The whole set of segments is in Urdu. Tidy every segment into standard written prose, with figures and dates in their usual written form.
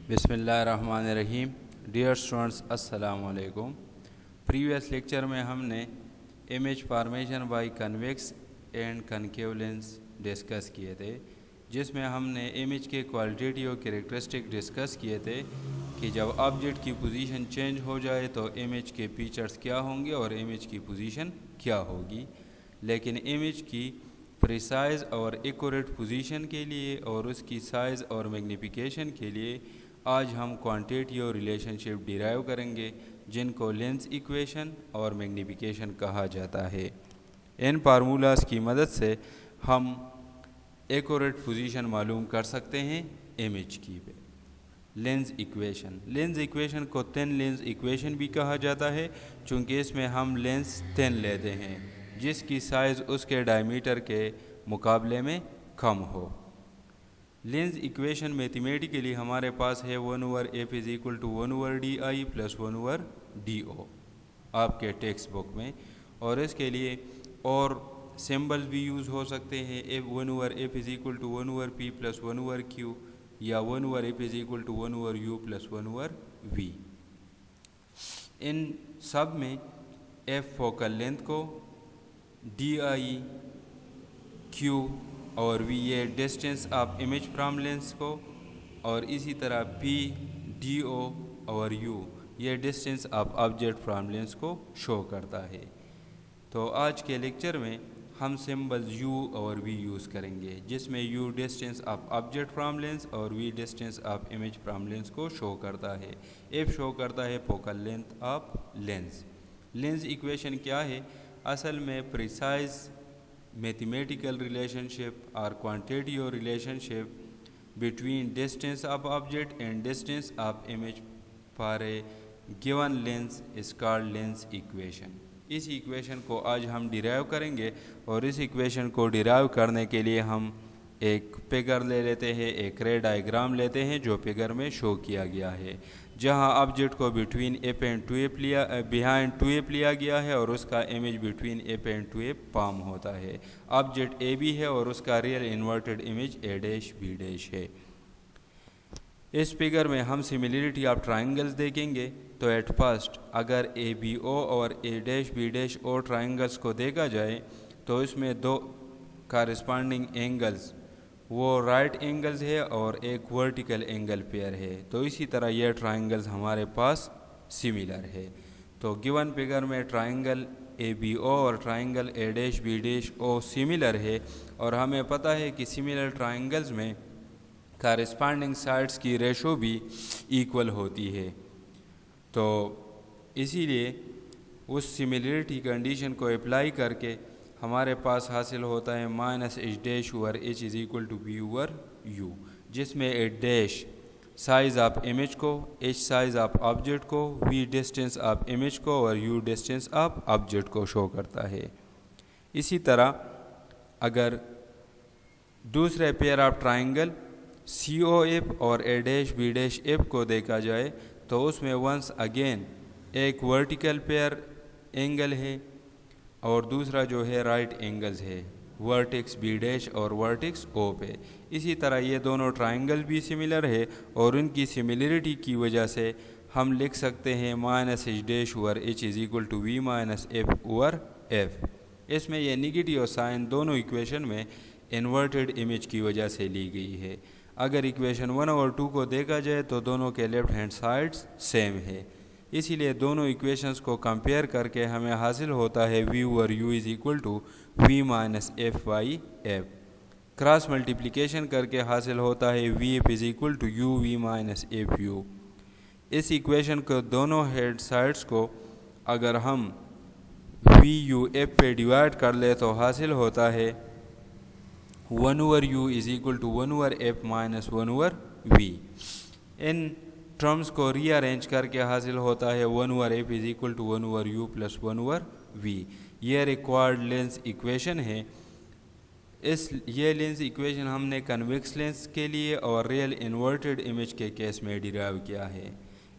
بسم اللہ الرحمن الرحیم. ڈیئر اسٹوڈنٹس السلام علیکم. پریویس لیکچر میں ہم نے image formation by convex and concave lens discuss کیے تھے، جس میں ہم نے امیج کے کوالٹیٹیو کریکٹرسٹک ڈسکس کیے تھے کہ جب آبجیکٹ کی پوزیشن چینج ہو جائے تو امیج کے فیچرز کیا ہوں گے اور امیج کی پوزیشن کیا ہوگی. لیکن امیج کی پریسائز اور ایکوریٹ پوزیشن کے لیے اور اس کی سائز اور میگنیفیکیشن کے لیے آج ہم کوانٹیٹیو ریلیشن شپ ڈیرائیو کریں گے، جن کو لینس ایکویشن اور میگنیفیکیشن کہا جاتا ہے. ان فارمولاز کی مدد سے ہم ایکوریٹ پوزیشن معلوم کر سکتے ہیں امیج کی. لینس ایکویشن کو تھن لینس ایکویشن بھی کہا جاتا ہے، چونکہ اس میں ہم لینس تھن لیتے ہیں جس کی سائز اس کے ڈائمیٹر کے مقابلے میں کم ہو. لینس ایکویشن میتھمیٹیکلی ہمارے پاس ہے 1/f = 1/di + 1/do آپ کے ٹیکسٹ بک میں، اور اس کے لیے اور سمبلز بھی یوز ہو سکتے ہیں. 1/f = 1/p + 1/q یا 1/f = 1/u + 1/v. ان سب میں f فوکل لینتھ کو، di q اور v یہ distance of image from lens کو، اور اسی طرح p do اور u یہ distance of object from lens کو شو کرتا ہے. تو آج کے لیکچر میں ہم سمبلز u اور v یوز کریں گے، جس میں u distance of object from lens اور v distance of image from lens کو شو کرتا ہے. f شو کرتا ہے focal length of lens. Lens equation کیا ہے؟ اصل میں پریسائز میتھمیٹیکل ریلیشن شپ اور quantitative relationship between distance of object and distance of image for a given lens is called lens equation. اس ایکویشن کو آج ہم ڈیرائیو کریں گے، اور اس ایکویشن کو ڈیرائیو کرنے کے لیے ہم ایک فگر لے لیتے ہیں، ایک رے ڈائیگرام لیتے ہیں جو فگر میں شو کیا گیا ہے، جہاں آبجیکٹ کو between F and 2f behind 2f لیا گیا ہے اور اس کا image between F and 2f form ہوتا ہے. آبجیکٹ اے بی ہے اور اس کا ریئل انورٹڈ امیج a'(b') ہے. اس فگر میں ہم سملیرٹی آف ٹرائنگلز دیکھیں گے. تو ایٹ فرسٹ اگر ABO اور A'(b') ٹرائنگلز کو دیکھا جائے تو اس میں دو کارسپانڈنگ اینگلز وہ رائٹ اینگلز ہے اور ایک ورٹیکل اینگل پیئر ہے. تو اسی طرح یہ ٹرائنگلز ہمارے پاس سملر ہے. تو گیون فگر میں ٹرائنگل ABO اور ٹرائنگل A'(b') سملر ہے، اور ہمیں پتہ ہے کہ سملر ٹرائنگلز میں کارسپانڈنگ سائڈز کی ریشو بھی ایکول ہوتی ہے. تو اسی لیے اس سملیرٹی کنڈیشن کو اپلائی کر کے ہمارے پاس حاصل ہوتا ہے -h'/h = v/u، جس میں h' سائز آف امیج کو، h سائز آف آبجیکٹ کو، v ڈسٹینس آف امیج کو اور u ڈسٹینس آف آبجیکٹ کو شو کرتا ہے. اسی طرح اگر دوسرے پیئر آف ٹرائنگل COF اور A'(b') کو دیکھا جائے تو اس میں ونس اگین ایک ورٹیکل پیئر اینگل ہے اور دوسرا جو ہے رائٹ اینگلز ہے، ورٹیکس B' اور ورٹیکس O پہ. اسی طرح یہ دونوں ٹرائنگل بھی سملر ہے، اور ان کی سملیرٹی کی وجہ سے ہم لکھ سکتے ہیں -h'/h = v-f/f. اس میں یہ نگیٹیو سائن دونوں ایکویشن میں انورٹڈ امیج کی وجہ سے لی گئی ہے. اگر ایکویشن 1 اور 2 کو دیکھا جائے تو دونوں کے لیفٹ ہینڈ سائڈز سیم ہے، اسی لیے دونوں ایکویشنز کو کمپیئر کر کے ہمیں حاصل ہوتا ہے v/u = v-f/f. کراس ملٹیپلیکیشن کر کے حاصل ہوتا ہے vf = uv-fu. اس ایکویشن کو دونوں ہینڈ سائڈز کو اگر ہم v/f پہ ڈیوائڈ کر لے تو حاصل ہوتا ہے 1/u = 1/f - 1/v. In terms کو ری ارینج کر کے حاصل ہوتا ہے 1/f = 1/u + 1/v. یہ ریکوائرڈ لینس ایکویشن ہے. یہ لینس ایکویشن ہم نے کنویکس لینس کے لیے اور ریئل انورٹڈ امیج کے کیس میں ڈیرائیو کیا ہے.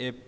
f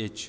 h।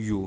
u।